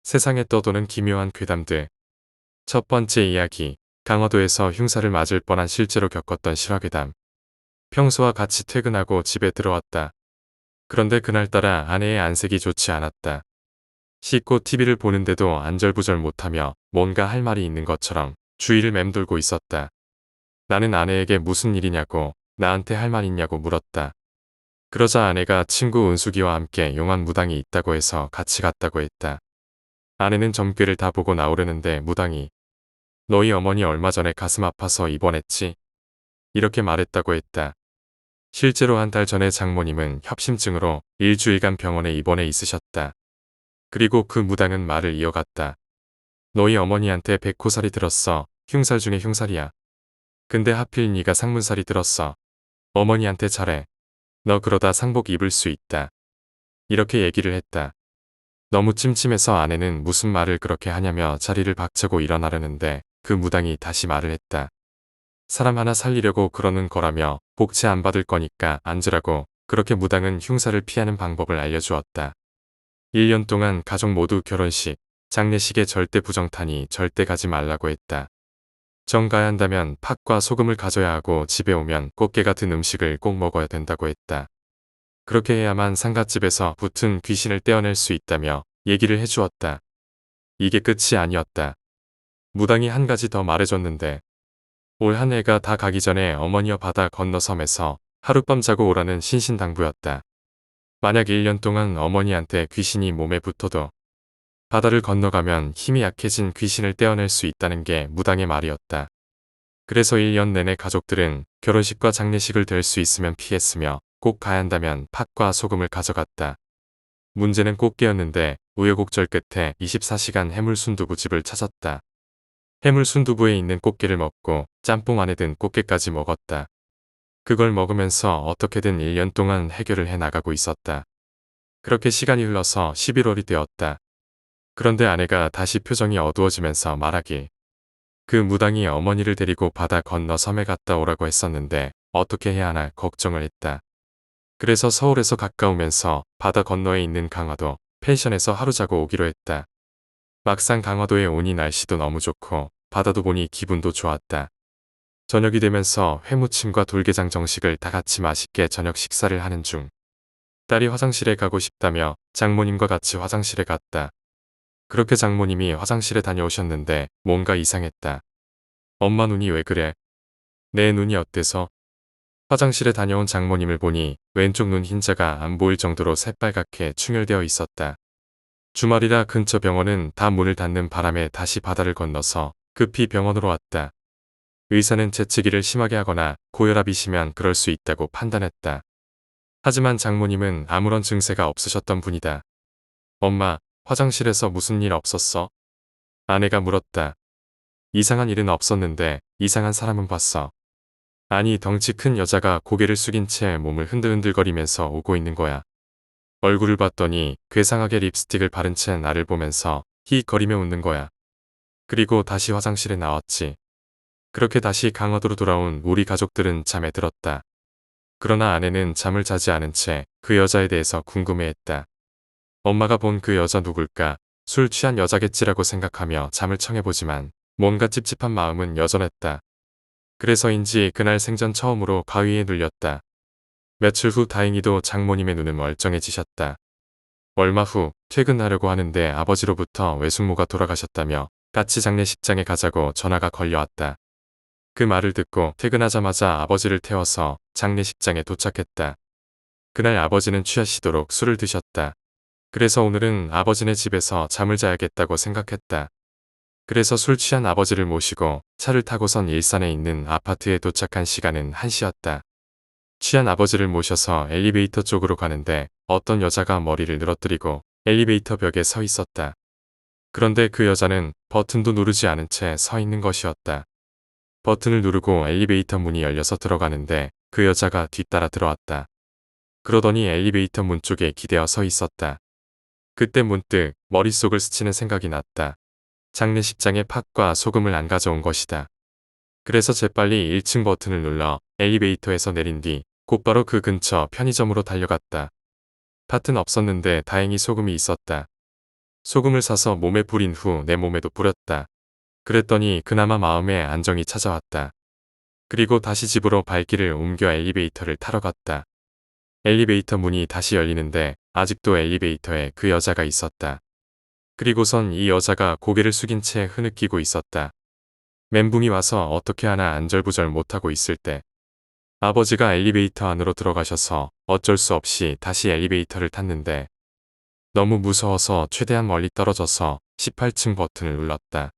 세상에 떠도는 기묘한 괴담들. 첫 번째 이야기. 강화도에서 흉사를 맞을 뻔한 실제로 겪었던 실화괴담. 평소와 같이 퇴근하고 집에 들어왔다. 그런데 그날따라 아내의 안색이 좋지 않았다. 씻고 TV를 보는데도 안절부절 못하며 뭔가 할 말이 있는 것처럼 주위를 맴돌고 있었다. 나는 아내에게 무슨 일이냐고, 나한테 할 말 있냐고 물었다. 그러자 아내가 친구 은숙이와 함께 용안 무당이 있다고 해서 같이 갔다고 했다. 아내는 점괘를 다 보고 나오려는데 무당이 너희 어머니 얼마 전에 가슴 아파서 입원했지? 이렇게 말했다고 했다. 실제로 한 달 전에 장모님은 협심증으로 일주일간 병원에 입원해 있으셨다. 그리고 그 무당은 말을 이어갔다. 너희 어머니한테 백호살이 들었어. 흉살 중에 흉살이야. 근데 하필 네가 상문살이 들었어. 어머니한테 잘해. 너 그러다 상복 입을 수 있다. 이렇게 얘기를 했다. 너무 찜찜해서 아내는 무슨 말을 그렇게 하냐며 자리를 박차고 일어나려는데 그 무당이 다시 말을 했다. 사람 하나 살리려고 그러는 거라며 복채 안 받을 거니까 앉으라고. 그렇게 무당은 흉사를 피하는 방법을 알려주었다. 1년 동안 가족 모두 결혼식, 장례식에 절대 부정타니 절대 가지 말라고 했다. 정 가야 한다면 팥과 소금을 가져야 하고 집에 오면 꽃게 같은 음식을 꼭 먹어야 된다고 했다. 그렇게 해야만 상갓집에서 붙은 귀신을 떼어낼 수 있다며 얘기를 해주었다. 이게 끝이 아니었다. 무당이 한 가지 더 말해줬는데 올 한 해가 다 가기 전에 어머니와 바다 건너 섬에서 하룻밤 자고 오라는 신신당부였다. 만약 1년 동안 어머니한테 귀신이 몸에 붙어도 바다를 건너가면 힘이 약해진 귀신을 떼어낼 수 있다는 게 무당의 말이었다. 그래서 1년 내내 가족들은 결혼식과 장례식을 될 수 있으면 피했으며 꼭 가야 한다면 팥과 소금을 가져갔다. 문제는 꽃게였는데 우여곡절 끝에 24시간 해물 순두부집을 찾았다. 해물 순두부에 있는 꽃게를 먹고 짬뽕 안에 든 꽃게까지 먹었다. 그걸 먹으면서 어떻게든 1년 동안 해결을 해나가고 있었다. 그렇게 시간이 흘러서 11월이 되었다. 그런데 아내가 다시 표정이 어두워지면서 말하길. 그 무당이 어머니를 데리고 바다 건너 섬에 갔다 오라고 했었는데 어떻게 해야 하나 걱정을 했다. 그래서 서울에서 가까우면서 바다 건너에 있는 강화도 펜션에서 하루 자고 오기로 했다. 막상 강화도에 오니 날씨도 너무 좋고 바다도 보니 기분도 좋았다. 저녁이 되면서 회무침과 돌게장 정식을 다 같이 맛있게 저녁 식사를 하는 중 딸이 화장실에 가고 싶다며 장모님과 같이 화장실에 갔다. 그렇게 장모님이 화장실에 다녀오셨는데 뭔가 이상했다. 엄마 눈이 왜 그래? 내 눈이 어때서? 화장실에 다녀온 장모님을 보니 왼쪽 눈 흰자가 안 보일 정도로 새빨갛게 충혈되어 있었다. 주말이라 근처 병원은 다 문을 닫는 바람에 다시 바다를 건너서 급히 병원으로 왔다. 의사는 재채기를 심하게 하거나 고혈압이 심한 그럴 수 있다고 판단했다. 하지만 장모님은 아무런 증세가 없으셨던 분이다. 엄마, 화장실에서 무슨 일 없었어? 아내가 물었다. 이상한 일은 없었는데 이상한 사람은 봤어. 아니 덩치 큰 여자가 고개를 숙인 채 몸을 흔들흔들거리면서 오고 있는 거야. 얼굴을 봤더니 괴상하게 립스틱을 바른 채 나를 보면서 히익거리며 웃는 거야. 그리고 다시 화장실에 나왔지. 그렇게 다시 강화도로 돌아온 우리 가족들은 잠에 들었다. 그러나 아내는 잠을 자지 않은 채 그 여자에 대해서 궁금해했다. 엄마가 본 그 여자 누굴까? 술 취한 여자겠지라고 생각하며 잠을 청해보지만 뭔가 찝찝한 마음은 여전했다. 그래서인지 그날 생전 처음으로 가위에 눌렸다. 며칠 후 다행히도 장모님의 눈은 멀쩡해지셨다. 얼마 후 퇴근하려고 하는데 아버지로부터 외숙모가 돌아가셨다며 같이 장례식장에 가자고 전화가 걸려왔다. 그 말을 듣고 퇴근하자마자 아버지를 태워서 장례식장에 도착했다. 그날 아버지는 취하시도록 술을 드셨다. 그래서 오늘은 아버지네 집에서 잠을 자야겠다고 생각했다. 그래서 술 취한 아버지를 모시고 차를 타고선 일산에 있는 아파트에 도착한 시간은 1시였다. 취한 아버지를 모셔서 엘리베이터 쪽으로 가는데 어떤 여자가 머리를 늘어뜨리고 엘리베이터 벽에 서 있었다. 그런데 그 여자는 버튼도 누르지 않은 채 서 있는 것이었다. 버튼을 누르고 엘리베이터 문이 열려서 들어가는데 그 여자가 뒤따라 들어왔다. 그러더니 엘리베이터 문 쪽에 기대어 서 있었다. 그때 문득 머릿속을 스치는 생각이 났다. 장례식장에 팥과 소금을 안 가져온 것이다. 그래서 재빨리 1층 버튼을 눌러 엘리베이터에서 내린 뒤 곧바로 그 근처 편의점으로 달려갔다. 팥은 없었는데 다행히 소금이 있었다. 소금을 사서 몸에 뿌린 후 내 몸에도 뿌렸다. 그랬더니 그나마 마음에 안정이 찾아왔다. 그리고 다시 집으로 발길을 옮겨 엘리베이터를 타러 갔다. 엘리베이터 문이 다시 열리는데 아직도 엘리베이터에 그 여자가 있었다. 그리고선 이 여자가 고개를 숙인 채 흐느끼고 있었다. 멘붕이 와서 어떻게 하나 안절부절 못하고 있을 때 아버지가 엘리베이터 안으로 들어가셔서 어쩔 수 없이 다시 엘리베이터를 탔는데 너무 무서워서 최대한 멀리 떨어져서 18층 버튼을 눌렀다.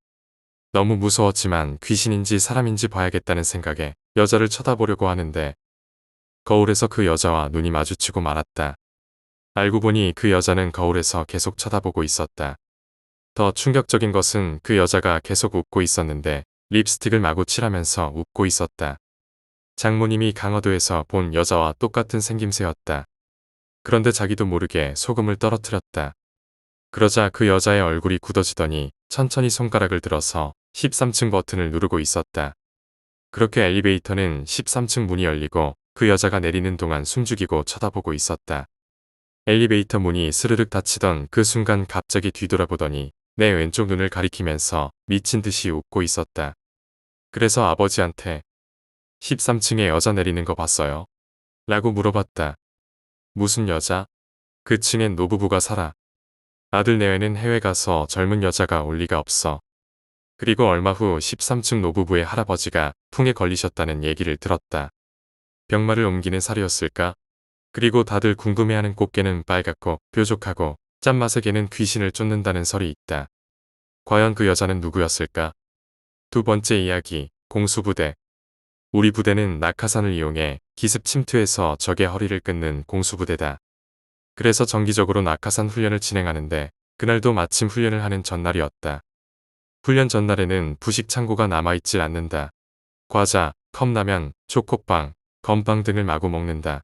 너무 무서웠지만 귀신인지 사람인지 봐야겠다는 생각에 여자를 쳐다보려고 하는데 거울에서 그 여자와 눈이 마주치고 말았다. 알고 보니 그 여자는 거울에서 계속 쳐다보고 있었다. 더 충격적인 것은 그 여자가 계속 웃고 있었는데 립스틱을 마구 칠하면서 웃고 있었다. 장모님이 강화도에서 본 여자와 똑같은 생김새였다. 그런데 자기도 모르게 소금을 떨어뜨렸다. 그러자 그 여자의 얼굴이 굳어지더니 천천히 손가락을 들어서 13층 버튼을 누르고 있었다. 그렇게 엘리베이터는 13층 문이 열리고 그 여자가 내리는 동안 숨죽이고 쳐다보고 있었다. 엘리베이터 문이 스르륵 닫히던 그 순간 갑자기 뒤돌아보더니 내 왼쪽 눈을 가리키면서 미친 듯이 웃고 있었다. 그래서 아버지한테 13층에 여자 내리는 거 봤어요? 라고 물어봤다. 무슨 여자? 그 층엔 노부부가 살아. 아들 내외는 해외 가서 젊은 여자가 올 리가 없어. 그리고 얼마 후 13층 노부부의 할아버지가 풍에 걸리셨다는 얘기를 들었다. 병마를 옮기는 살이었을까? 그리고 다들 궁금해하는 꽃게는 빨갛고 뾰족하고 짠맛의 개는 귀신을 쫓는다는 설이 있다. 과연 그 여자는 누구였을까? 두 번째 이야기, 공수부대. 우리 부대는 낙하산을 이용해 기습 침투해서 적의 허리를 끊는 공수부대다. 그래서 정기적으로 낙하산 훈련을 진행하는데 그날도 마침 훈련을 하는 전날이었다. 훈련 전날에는 부식 창고가 남아있질 않는다. 과자, 컵라면, 초코빵, 건빵 등을 마구 먹는다.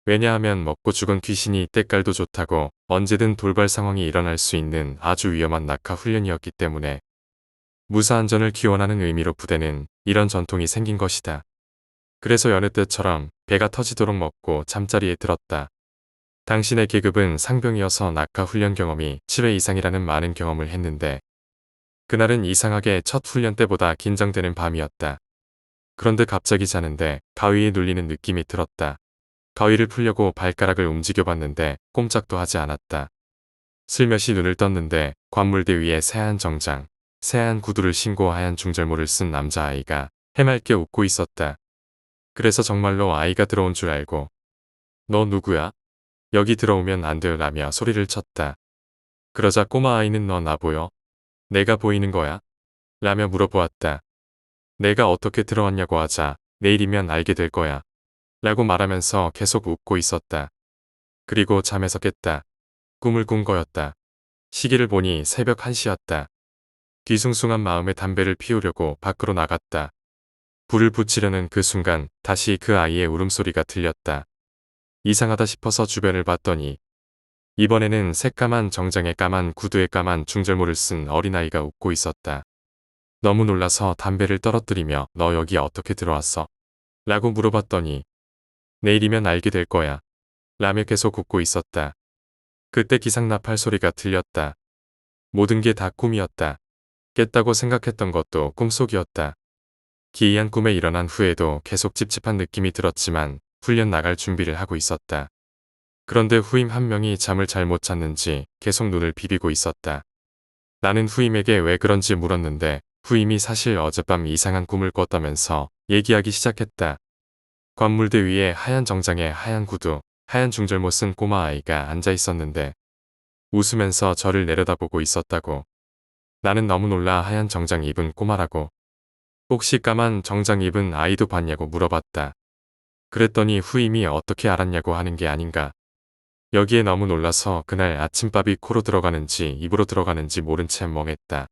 왜냐하면 먹고 죽은 귀신이 때깔도 좋다고 언제든 돌발 상황이 일어날 수 있는 아주 위험한 낙하 훈련이었기 때문에 무사안전을 기원하는 의미로 부대는 이런 전통이 생긴 것이다. 그래서 여느 때처럼 배가 터지도록 먹고 잠자리에 들었다. 당신의 계급은 상병이어서 낙하 훈련 경험이 7회 이상이라는 많은 경험을 했는데 그날은 이상하게 첫 훈련 때보다 긴장되는 밤이었다. 그런데 갑자기 자는데 가위에 눌리는 느낌이 들었다. 가위를 풀려고 발가락을 움직여봤는데 꼼짝도 하지 않았다. 슬며시 눈을 떴는데 관물대 위에 새하얀 정장, 새하얀 구두를 신고 하얀 중절모를 쓴 남자아이가 해맑게 웃고 있었다. 그래서 정말로 아이가 들어온 줄 알고 너 누구야? 여기 들어오면 안 돼요 라며 소리를 쳤다. 그러자 꼬마아이는 너 나 보여? 내가 보이는 거야? 라며 물어보았다. 내가 어떻게 들어왔냐고 하자 내일이면 알게 될 거야. 라고 말하면서 계속 웃고 있었다. 그리고 잠에서 깼다. 꿈을 꾼 거였다. 시계를 보니 새벽 1시였다. 뒤숭숭한 마음에 담배를 피우려고 밖으로 나갔다. 불을 붙이려는 그 순간 다시 그 아이의 울음소리가 들렸다. 이상하다 싶어서 주변을 봤더니 이번에는 새까만 정장에 까만 구두에 까만 중절모를 쓴 어린아이가 웃고 있었다. 너무 놀라서 담배를 떨어뜨리며 너 여기 어떻게 들어왔어? 라고 물어봤더니 내일이면 알게 될 거야. 라며 계속 웃고 있었다. 그때 기상나팔 소리가 들렸다. 모든 게 다 꿈이었다. 깼다고 생각했던 것도 꿈속이었다. 기이한 꿈에 일어난 후에도 계속 찝찝한 느낌이 들었지만 훈련 나갈 준비를 하고 있었다. 그런데 후임 한 명이 잠을 잘 못 잤는지 계속 눈을 비비고 있었다. 나는 후임에게 왜 그런지 물었는데 후임이 사실 어젯밤 이상한 꿈을 꿨다면서 얘기하기 시작했다. 관물대 위에 하얀 정장에 하얀 구두, 하얀 중절모 쓴 꼬마아이가 앉아 있었는데 웃으면서 저를 내려다보고 있었다고. 나는 너무 놀라 하얀 정장 입은 꼬마라고. 혹시 까만 정장 입은 아이도 봤냐고 물어봤다. 그랬더니 후임이 어떻게 알았냐고 하는 게 아닌가. 여기에 너무 놀라서 그날 아침밥이 코로 들어가는지 입으로 들어가는지 모른 채 멍했다.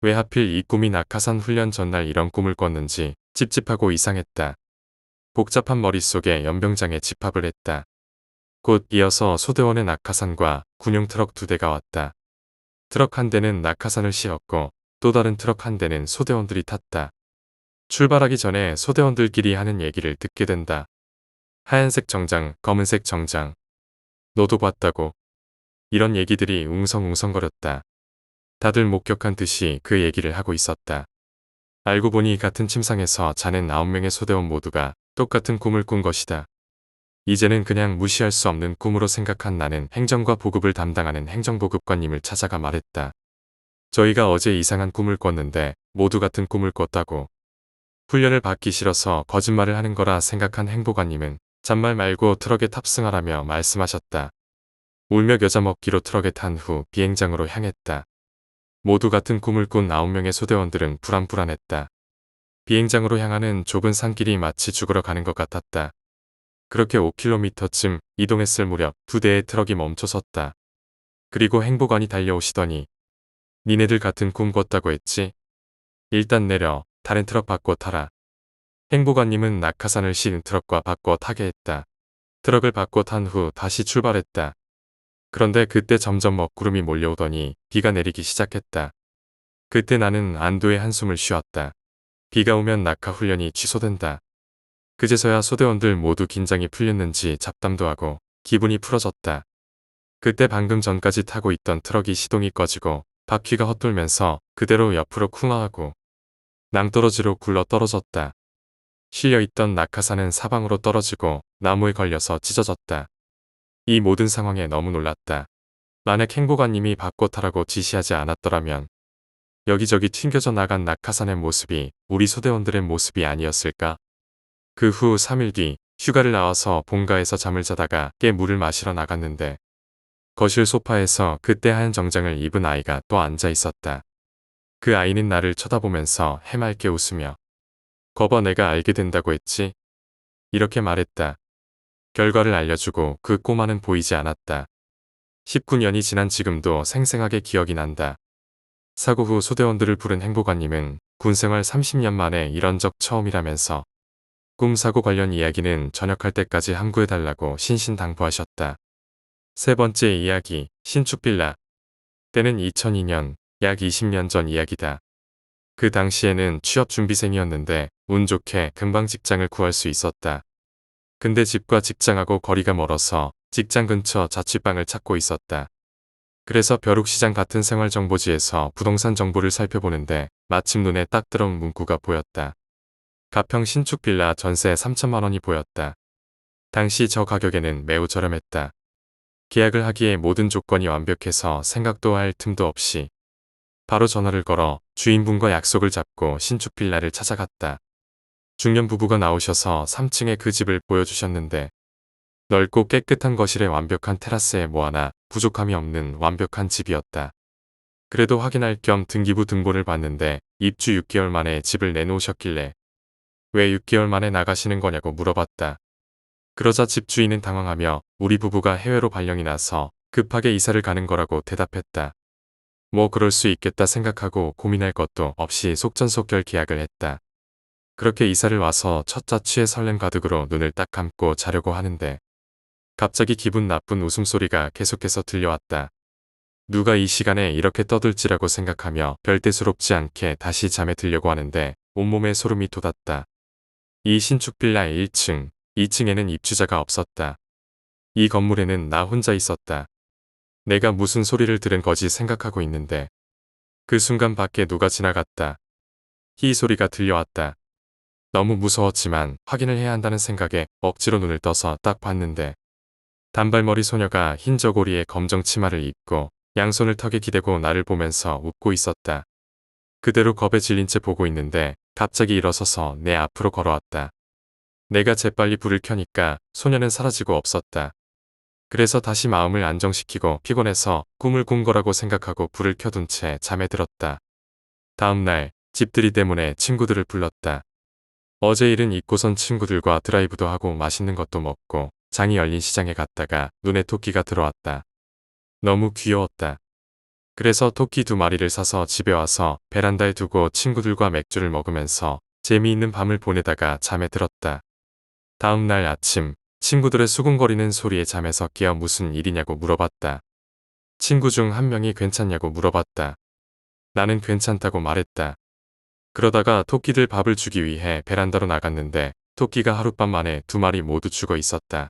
왜 하필 이 꿈이 낙하산 훈련 전날 이런 꿈을 꿨는지 찝찝하고 이상했다. 복잡한 머릿속에 연병장에 집합을 했다. 곧 이어서 소대원의 낙하산과 군용 트럭 2대가 왔다. 트럭 한 대는 낙하산을 씌웠고 또 다른 트럭 한 대는 소대원들이 탔다. 출발하기 전에 소대원들끼리 하는 얘기를 듣게 된다. 하얀색 정장, 검은색 정장. 너도 봤다고. 이런 얘기들이 웅성웅성거렸다. 다들 목격한 듯이 그 얘기를 하고 있었다. 알고 보니 같은 침상에서 자는 9명의 소대원 모두가 똑같은 꿈을 꾼 것이다. 이제는 그냥 무시할 수 없는 꿈으로 생각한 나는 행정과 보급을 담당하는 행정보급관님을 찾아가 말했다. 저희가 어제 이상한 꿈을 꿨는데 모두 같은 꿈을 꿨다고. 훈련을 받기 싫어서 거짓말을 하는 거라 생각한 행보관님은 잔말 말고 트럭에 탑승하라며 말씀하셨다. 울며 겨자 먹기로 트럭에 탄 후 비행장으로 향했다. 모두 같은 꿈을 꾼 9명의 소대원들은 불안불안했다. 비행장으로 향하는 좁은 산길이 마치 죽으러 가는 것 같았다. 그렇게 5km쯤 이동했을 무렵 2대의 트럭이 멈춰섰다. 그리고 행보관이 달려오시더니 니네들 같은 꿈 꿨다고 했지? 일단 내려 다른 트럭 바꿔 타라. 행보관님은 낙하산을 실은 트럭과 바꿔 타게 했다. 트럭을 바꿔 탄 후 다시 출발했다. 그런데 그때 점점 먹구름이 몰려오더니 비가 내리기 시작했다. 그때 나는 안도의 한숨을 쉬었다. 비가 오면 낙하 훈련이 취소된다. 그제서야 소대원들 모두 긴장이 풀렸는지 잡담도 하고 기분이 풀어졌다. 그때 방금 전까지 타고 있던 트럭이 시동이 꺼지고 바퀴가 헛돌면서 그대로 옆으로 쿵하하고 낭떠러지로 굴러 떨어졌다. 실려있던 낙하산은 사방으로 떨어지고 나무에 걸려서 찢어졌다. 이 모든 상황에 너무 놀랐다. 만약 행보관님이 바꿔 타라고 지시하지 않았더라면 여기저기 튕겨져 나간 낙하산의 모습이 우리 소대원들의 모습이 아니었을까? 그 후 3일 뒤 휴가를 나와서 본가에서 잠을 자다가 깨 물을 마시러 나갔는데 거실 소파에서 그때 하얀 정장을 입은 아이가 또 앉아 있었다. 그 아이는 나를 쳐다보면서 해맑게 웃으며 거봐 내가 알게 된다고 했지? 이렇게 말했다. 결과를 알려주고 그 꼬마는 보이지 않았다. 19년이 지난 지금도 생생하게 기억이 난다. 사고 후 소대원들을 부른 행보관님은 군생활 30년 만에 이런 적 처음이라면서 꿈사고 관련 이야기는 전역할 때까지 함구해달라고 신신당부하셨다. 세 번째 이야기, 신축빌라. 때는 2002년, 약 20년 전 이야기다. 그 당시에는 취업준비생이었는데 운 좋게 금방 직장을 구할 수 있었다. 근데 집과 직장하고 거리가 멀어서 직장 근처 자취방을 찾고 있었다. 그래서 벼룩시장 같은 생활정보지에서 부동산 정보를 살펴보는데 마침 눈에 딱 들어온 문구가 보였다. 가평 신축 빌라 전세 3천만 원이 보였다. 당시 저 가격에는 매우 저렴했다. 계약을 하기에 모든 조건이 완벽해서 생각도 할 틈도 없이 바로 전화를 걸어 주인분과 약속을 잡고 신축 빌라를 찾아갔다. 중년 부부가 나오셔서 3층의 그 집을 보여주셨는데 넓고 깨끗한 거실에 완벽한 테라스에 뭐 하나 부족함이 없는 완벽한 집이었다. 그래도 확인할 겸 등기부 등본을 봤는데 입주 6개월 만에 집을 내놓으셨길래 왜 6개월 만에 나가시는 거냐고 물어봤다. 그러자 집주인은 당황하며 우리 부부가 해외로 발령이 나서 급하게 이사를 가는 거라고 대답했다. 뭐 그럴 수 있겠다 생각하고 고민할 것도 없이 속전속결 계약을 했다. 그렇게 이사를 와서 첫 자취에 설렘 가득으로 눈을 딱 감고 자려고 하는데 갑자기 기분 나쁜 웃음소리가 계속해서 들려왔다. 누가 이 시간에 이렇게 떠들지라고 생각하며 별대수롭지 않게 다시 잠에 들려고 하는데 온몸에 소름이 돋았다. 이 신축 빌라의 1층, 2층에는 입주자가 없었다. 이 건물에는 나 혼자 있었다. 내가 무슨 소리를 들은 거지 생각하고 있는데 그 순간 밖에 누가 지나갔다. 히 소리가 들려왔다. 너무 무서웠지만 확인을 해야 한다는 생각에 억지로 눈을 떠서 딱 봤는데 단발머리 소녀가 흰 저고리에 검정 치마를 입고 양손을 턱에 기대고 나를 보면서 웃고 있었다. 그대로 겁에 질린 채 보고 있는데 갑자기 일어서서 내 앞으로 걸어왔다. 내가 재빨리 불을 켜니까 소녀는 사라지고 없었다. 그래서 다시 마음을 안정시키고 피곤해서 꿈을 꾼 거라고 생각하고 불을 켜둔 채 잠에 들었다. 다음날 집들이 때문에 친구들을 불렀다. 어제 일은 잊고선 친구들과 드라이브도 하고 맛있는 것도 먹고 장이 열린 시장에 갔다가 눈에 토끼가 들어왔다. 너무 귀여웠다. 그래서 토끼 2마리를 사서 집에 와서 베란다에 두고 친구들과 맥주를 먹으면서 재미있는 밤을 보내다가 잠에 들었다. 다음 날 아침 친구들의 수군거리는 소리에 잠에서 깨어 무슨 일이냐고 물어봤다. 친구 중 한 명이 괜찮냐고 물어봤다. 나는 괜찮다고 말했다. 그러다가 토끼들 밥을 주기 위해 베란다로 나갔는데 토끼가 하룻밤 만에 2마리 모두 죽어 있었다.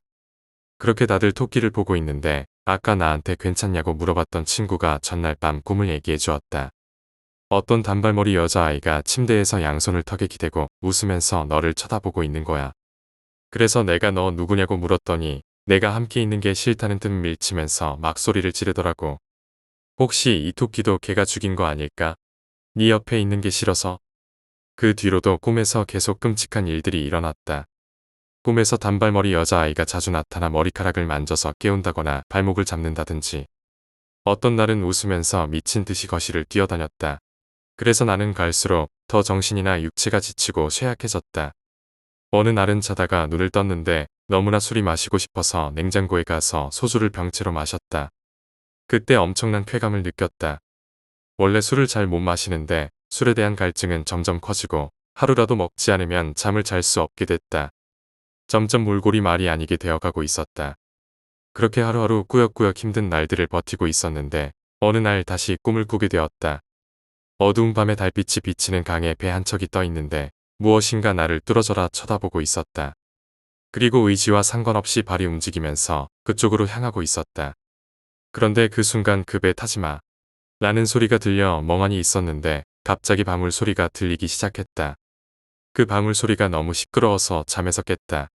그렇게 다들 토끼를 보고 있는데 아까 나한테 괜찮냐고 물어봤던 친구가 전날 밤 꿈을 얘기해 주었다. 어떤 단발머리 여자아이가 침대에서 양손을 턱에 기대고 웃으면서 너를 쳐다보고 있는 거야. 그래서 내가 너 누구냐고 물었더니 내가 함께 있는 게 싫다는 듯 밀치면서 막 소리를 지르더라고. 혹시 이 토끼도 걔가 죽인 거 아닐까? 네 옆에 있는 게 싫어서? 그 뒤로도 꿈에서 계속 끔찍한 일들이 일어났다. 꿈에서 단발머리 여자아이가 자주 나타나 머리카락을 만져서 깨운다거나 발목을 잡는다든지 어떤 날은 웃으면서 미친 듯이 거실을 뛰어다녔다. 그래서 나는 갈수록 더 정신이나 육체가 지치고 쇠약해졌다. 어느 날은 자다가 눈을 떴는데 너무나 술이 마시고 싶어서 냉장고에 가서 소주를 병째로 마셨다. 그때 엄청난 쾌감을 느꼈다. 원래 술을 잘 못 마시는데 술에 대한 갈증은 점점 커지고 하루라도 먹지 않으면 잠을 잘 수 없게 됐다. 점점 몰골이 말이 아니게 되어가고 있었다. 그렇게 하루하루 꾸역꾸역 힘든 날들을 버티고 있었는데 어느 날 다시 꿈을 꾸게 되었다. 어두운 밤에 달빛이 비치는 강에 배 한 척이 떠 있는데 무엇인가 나를 뚫어져라 쳐다보고 있었다. 그리고 의지와 상관없이 발이 움직이면서 그쪽으로 향하고 있었다. 그런데 그 순간 그 배 타지마 라는 소리가 들려 멍하니 있었는데 갑자기 방울 소리가 들리기 시작했다. 그 방울 소리가 너무 시끄러워서 잠에서 깼다.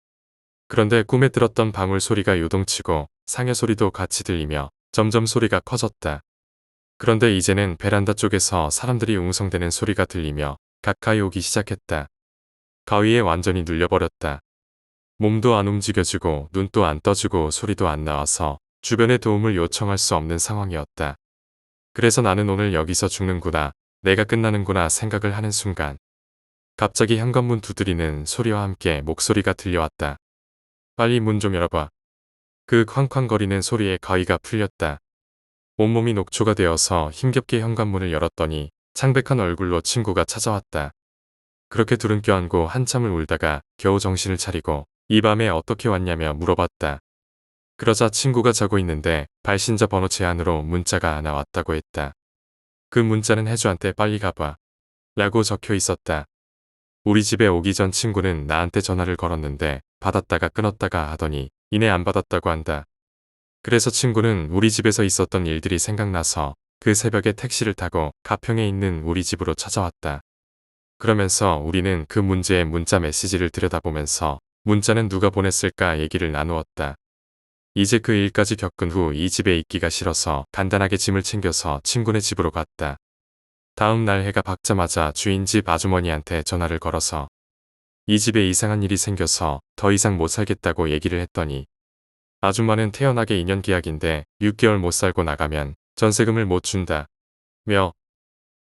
그런데 꿈에 들었던 방울 소리가 요동치고 상여 소리도 같이 들리며 점점 소리가 커졌다. 그런데 이제는 베란다 쪽에서 사람들이 웅성대는 소리가 들리며 가까이 오기 시작했다. 가위에 완전히 눌려버렸다. 몸도 안 움직여지고 눈도 안 떠지고 소리도 안 나와서 주변의 도움을 요청할 수 없는 상황이었다. 그래서 나는 오늘 여기서 죽는구나, 내가 끝나는구나 생각을 하는 순간 갑자기 현관문 두드리는 소리와 함께 목소리가 들려왔다. 빨리 문 좀 열어봐. 그 쾅쾅거리는 소리에 가위가 풀렸다. 온몸이 녹초가 되어서 힘겹게 현관문을 열었더니 창백한 얼굴로 친구가 찾아왔다. 그렇게 둘은 껴안고 한참을 울다가 겨우 정신을 차리고 이 밤에 어떻게 왔냐며 물어봤다. 그러자 친구가 자고 있는데 발신자 번호 제한으로 문자가 하나 왔다고 했다. 그 문자는 혜주한테 빨리 가봐 라고 적혀 있었다. 우리 집에 오기 전 친구는 나한테 전화를 걸었는데 받았다가 끊었다가 하더니 이내 안 받았다고 한다. 그래서 친구는 우리 집에서 있었던 일들이 생각나서 그 새벽에 택시를 타고 가평에 있는 우리 집으로 찾아왔다. 그러면서 우리는 그 문제의 문자 메시지를 들여다보면서 문자는 누가 보냈을까 얘기를 나누었다. 이제 그 일까지 겪은 후 이 집에 있기가 싫어서 간단하게 짐을 챙겨서 친구네 집으로 갔다. 다음 날 해가 밝자마자 주인 집 아주머니한테 전화를 걸어서 이 집에 이상한 일이 생겨서 더 이상 못 살겠다고 얘기를 했더니 아줌마는 태연하게 2년 계약인데 6개월 못 살고 나가면 전세금을 못 준다. 며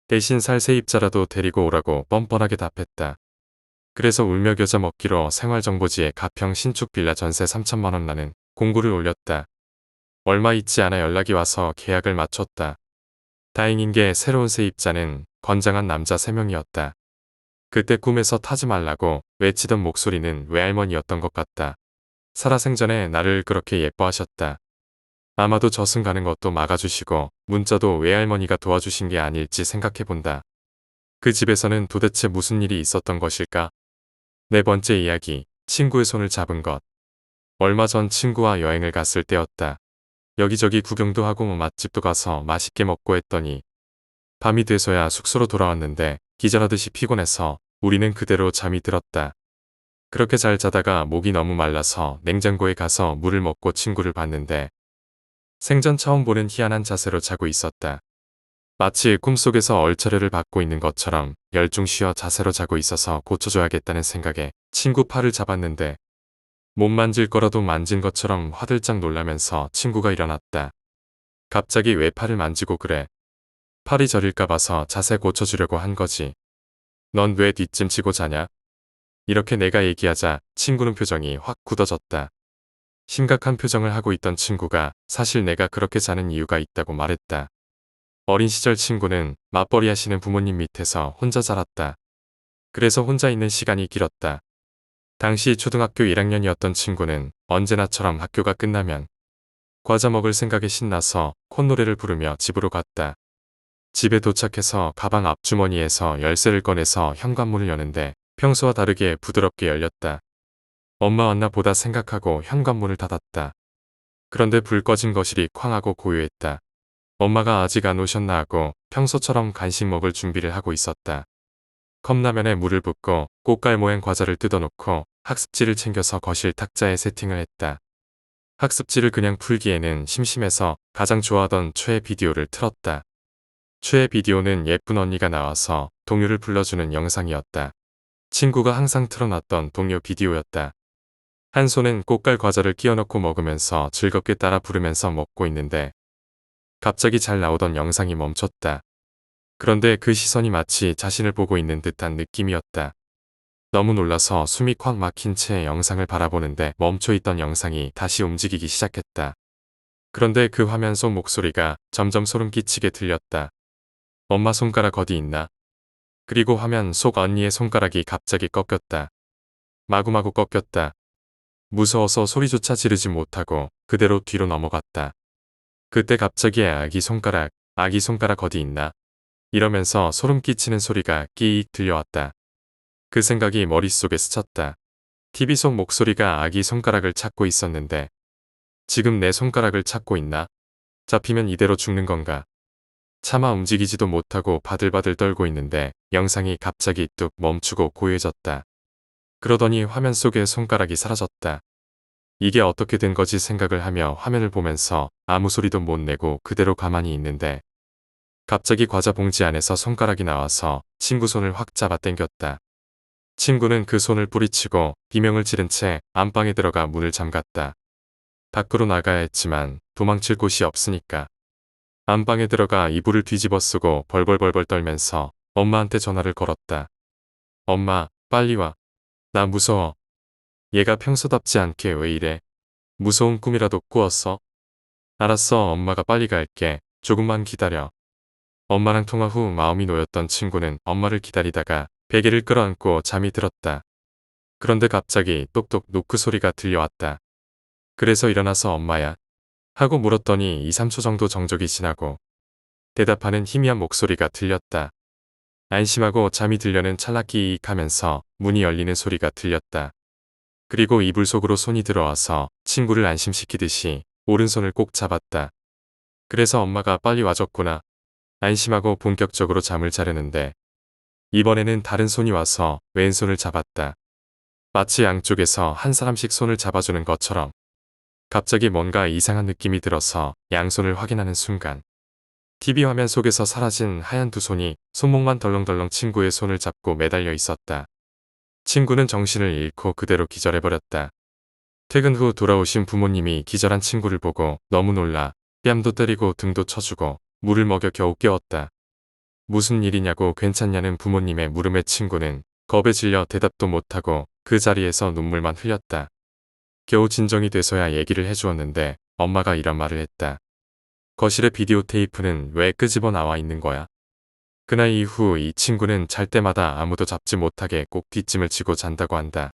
대신 살 세입자라도 데리고 오라고 뻔뻔하게 답했다. 그래서 울며 겨자 먹기로 생활정보지에 가평 신축 빌라 전세 3천만 원 나는 공고를 올렸다. 얼마 있지 않아 연락이 와서 계약을 마쳤다. 다행인 게 새로운 세입자는 건장한 남자 3명이었다. 그때 꿈에서 타지 말라고 외치던 목소리는 외할머니였던 것 같다. 살아생전에 나를 그렇게 예뻐하셨다. 아마도 저승 가는 것도 막아주시고 문자도 외할머니가 도와주신 게 아닐지 생각해본다. 그 집에서는 도대체 무슨 일이 있었던 것일까? 네 번째 이야기, 친구의 손을 잡은 것. 얼마 전 친구와 여행을 갔을 때였다. 여기저기 구경도 하고 맛집도 가서 맛있게 먹고 했더니 밤이 돼서야 숙소로 돌아왔는데 기절하듯이 피곤해서 우리는 그대로 잠이 들었다. 그렇게 잘 자다가 목이 너무 말라서 냉장고에 가서 물을 먹고 친구를 봤는데 생전 처음 보는 희한한 자세로 자고 있었다. 마치 꿈속에서 얼차려를 받고 있는 것처럼 열중 쉬어 자세로 자고 있어서 고쳐줘야겠다는 생각에 친구 팔을 잡았는데 못 만질 거라도 만진 것처럼 화들짝 놀라면서 친구가 일어났다. 갑자기 왜 팔을 만지고 그래? 팔이 저릴까 봐서 자세 고쳐주려고 한 거지. 넌 왜 뒷짐치고 자냐? 이렇게 내가 얘기하자 친구는 표정이 확 굳어졌다. 심각한 표정을 하고 있던 친구가 사실 내가 그렇게 자는 이유가 있다고 말했다. 어린 시절 친구는 맞벌이 하시는 부모님 밑에서 혼자 자랐다. 그래서 혼자 있는 시간이 길었다. 당시 초등학교 1학년이었던 친구는 언제나처럼 학교가 끝나면 과자 먹을 생각에 신나서 콧노래를 부르며 집으로 갔다. 집에 도착해서 가방 앞주머니에서 열쇠를 꺼내서 현관문을 여는데 평소와 다르게 부드럽게 열렸다. 엄마 왔나 보다 생각하고 현관문을 닫았다. 그런데 불 꺼진 거실이 쾅하고 고요했다. 엄마가 아직 안 오셨나 하고 평소처럼 간식 먹을 준비를 하고 있었다. 컵라면에 물을 붓고 꽃갈 모양 과자를 뜯어놓고 학습지를 챙겨서 거실 탁자에 세팅을 했다. 학습지를 그냥 풀기에는 심심해서 가장 좋아하던 최애 비디오를 틀었다. 최애 비디오는 예쁜 언니가 나와서 동요를 불러주는 영상이었다. 친구가 항상 틀어놨던 동요 비디오였다. 한 손엔 꽃갈 과자를 끼워넣고 먹으면서 즐겁게 따라 부르면서 먹고 있는데 갑자기 잘 나오던 영상이 멈췄다. 그런데 그 시선이 마치 자신을 보고 있는 듯한 느낌이었다. 너무 놀라서 숨이 콱 막힌 채 영상을 바라보는데 멈춰있던 영상이 다시 움직이기 시작했다. 그런데 그 화면 속 목소리가 점점 소름 끼치게 들렸다. 엄마 손가락 어디 있나? 그리고 화면 속 언니의 손가락이 갑자기 꺾였다. 마구마구 꺾였다. 무서워서 소리조차 지르지 못하고 그대로 뒤로 넘어갔다. 그때 갑자기 아기 손가락 어디 있나? 이러면서 소름 끼치는 소리가 끼익 들려왔다. 그 생각이 머릿속에 스쳤다. TV 속 목소리가 아기 손가락을 찾고 있었는데 지금 내 손가락을 찾고 있나? 잡히면 이대로 죽는 건가? 차마 움직이지도 못하고 바들바들 떨고 있는데 영상이 갑자기 뚝 멈추고 고요해졌다. 그러더니 화면 속에 손가락이 사라졌다. 이게 어떻게 된 거지 생각을 하며 화면을 보면서 아무 소리도 못 내고 그대로 가만히 있는데 갑자기 과자 봉지 안에서 손가락이 나와서 친구 손을 확 잡아 당겼다. 친구는 그 손을 뿌리치고 비명을 지른 채 안방에 들어가 문을 잠갔다. 밖으로 나가야 했지만 도망칠 곳이 없으니까. 안방에 들어가 이불을 뒤집어 쓰고 벌벌벌벌 떨면서 엄마한테 전화를 걸었다. 엄마, 빨리 와. 나 무서워. 얘가 평소답지 않게 왜 이래? 무서운 꿈이라도 꾸었어? 알았어, 엄마가 빨리 갈게. 조금만 기다려. 엄마랑 통화 후 마음이 놓였던 친구는 엄마를 기다리다가 베개를 끌어안고 잠이 들었다. 그런데 갑자기 똑똑 노크 소리가 들려왔다. 그래서 일어나서 엄마야? 하고 물었더니 2, 3초 정도 정적이 지나고 대답하는 희미한 목소리가 들렸다. 안심하고 잠이 들려는 찰나 끼익 하면서 문이 열리는 소리가 들렸다. 그리고 이불 속으로 손이 들어와서 친구를 안심시키듯이 오른손을 꼭 잡았다. 그래서 엄마가 빨리 와줬구나. 안심하고 본격적으로 잠을 자려는데 이번에는 다른 손이 와서 왼손을 잡았다. 마치 양쪽에서 한 사람씩 손을 잡아주는 것처럼 갑자기 뭔가 이상한 느낌이 들어서 양손을 확인하는 순간 TV 화면 속에서 사라진 하얀 두 손이 손목만 덜렁덜렁 친구의 손을 잡고 매달려 있었다. 친구는 정신을 잃고 그대로 기절해버렸다. 퇴근 후 돌아오신 부모님이 기절한 친구를 보고 너무 놀라 뺨도 때리고 등도 쳐주고 물을 먹여 겨우 깨웠다. 무슨 일이냐고 괜찮냐는 부모님의 물음에 친구는 겁에 질려 대답도 못하고 그 자리에서 눈물만 흘렸다. 겨우 진정이 돼서야 얘기를 해주었는데 엄마가 이런 말을 했다. 거실에 비디오 테이프는 왜 끄집어 나와 있는 거야? 그날 이후 이 친구는 잘 때마다 아무도 잡지 못하게 꼭 뒷짐을 지고 잔다고 한다.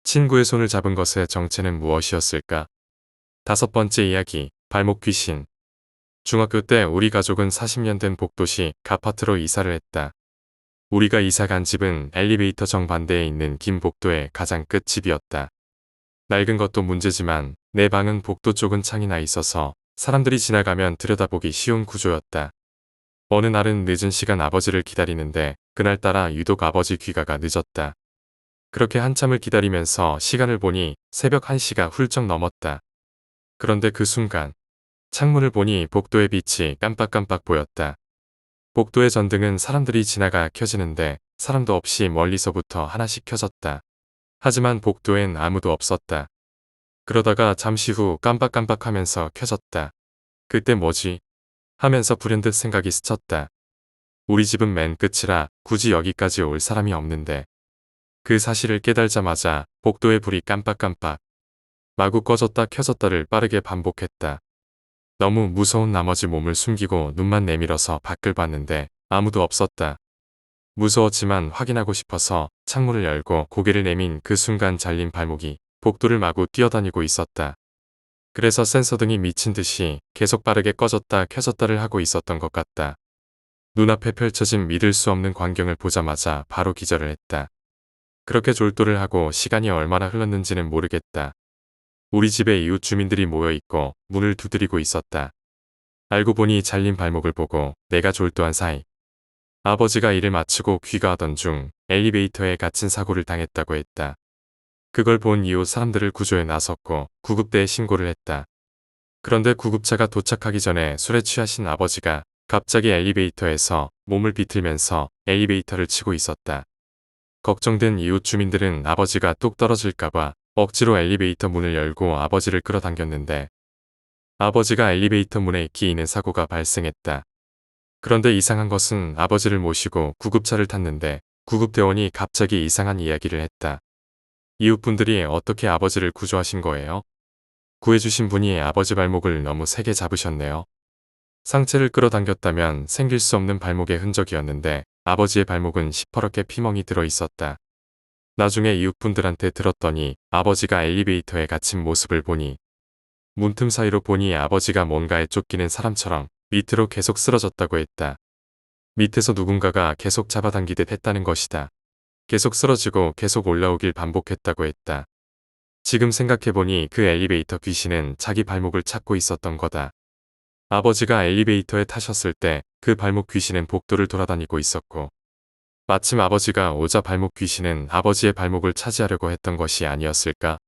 친구의 손을 잡은 것의 정체는 무엇이었을까? 5번째 이야기, 발목 귀신. 중학교 때 우리 가족은 40년 된 복도시 아파트로 이사를 했다. 우리가 이사 간 집은 엘리베이터 정반대에 있는 긴 복도의 가장 끝집이었다. 낡은 것도 문제지만 내 방은 복도 쪽은 창이 나 있어서 사람들이 지나가면 들여다보기 쉬운 구조였다. 어느 날은 늦은 시간 아버지를 기다리는데 그날따라 유독 아버지 귀가가 늦었다. 그렇게 한참을 기다리면서 시간을 보니 새벽 1시가 훌쩍 넘었다. 그런데 그 순간 창문을 보니 복도의 빛이 깜빡깜빡 보였다. 복도의 전등은 사람들이 지나가 켜지는데 사람도 없이 멀리서부터 하나씩 켜졌다. 하지만 복도엔 아무도 없었다. 그러다가 잠시 후 깜빡깜빡하면서 켜졌다. 그때 뭐지? 하면서 불현듯 생각이 스쳤다. 우리 집은 맨 끝이라 굳이 여기까지 올 사람이 없는데. 그 사실을 깨달자마자 복도의 불이 깜빡깜빡 마구 꺼졌다 켜졌다를 빠르게 반복했다. 너무 무서운 나머지 몸을 숨기고 눈만 내밀어서 밖을 봤는데 아무도 없었다. 무서웠지만 확인하고 싶어서 창문을 열고 고개를 내민 그 순간 잘린 발목이 복도를 마구 뛰어다니고 있었다. 그래서 센서등이 미친 듯이 계속 빠르게 꺼졌다 켜졌다를 하고 있었던 것 같다. 눈앞에 펼쳐진 믿을 수 없는 광경을 보자마자 바로 기절을 했다. 그렇게 졸도를 하고 시간이 얼마나 흘렀는지는 모르겠다. 우리 집에 이웃 주민들이 모여 있고 문을 두드리고 있었다. 알고 보니 잘린 발목을 보고 내가 졸도한 사이 아버지가 일을 마치고 귀가하던 중 엘리베이터에 갇힌 사고를 당했다고 했다. 그걸 본 이웃 사람들을 구조에 나섰고 구급대에 신고를 했다. 그런데 구급차가 도착하기 전에 술에 취하신 아버지가 갑자기 엘리베이터에서 몸을 비틀면서 엘리베이터를 치고 있었다. 걱정된 이웃 주민들은 아버지가 뚝 떨어질까봐 억지로 엘리베이터 문을 열고 아버지를 끌어당겼는데 아버지가 엘리베이터 문에 끼이는 사고가 발생했다. 그런데 이상한 것은 아버지를 모시고 구급차를 탔는데 구급대원이 갑자기 이상한 이야기를 했다. 이웃분들이 어떻게 아버지를 구조하신 거예요? 구해주신 분이 아버지 발목을 너무 세게 잡으셨네요. 상체를 끌어당겼다면 생길 수 없는 발목의 흔적이었는데 아버지의 발목은 시퍼렇게 피멍이 들어 있었다. 나중에 이웃분들한테 들었더니 아버지가 엘리베이터에 갇힌 모습을 보니 문틈 사이로 보니 아버지가 뭔가에 쫓기는 사람처럼 밑으로 계속 쓰러졌다고 했다. 밑에서 누군가가 계속 잡아당기듯 했다는 것이다. 계속 쓰러지고 계속 올라오길 반복했다고 했다. 지금 생각해보니 그 엘리베이터 귀신은 자기 발목을 찾고 있었던 거다. 아버지가 엘리베이터에 타셨을 때 그 발목 귀신은 복도를 돌아다니고 있었고 마침 아버지가 오자 발목 귀신은 아버지의 발목을 차지하려고 했던 것이 아니었을까?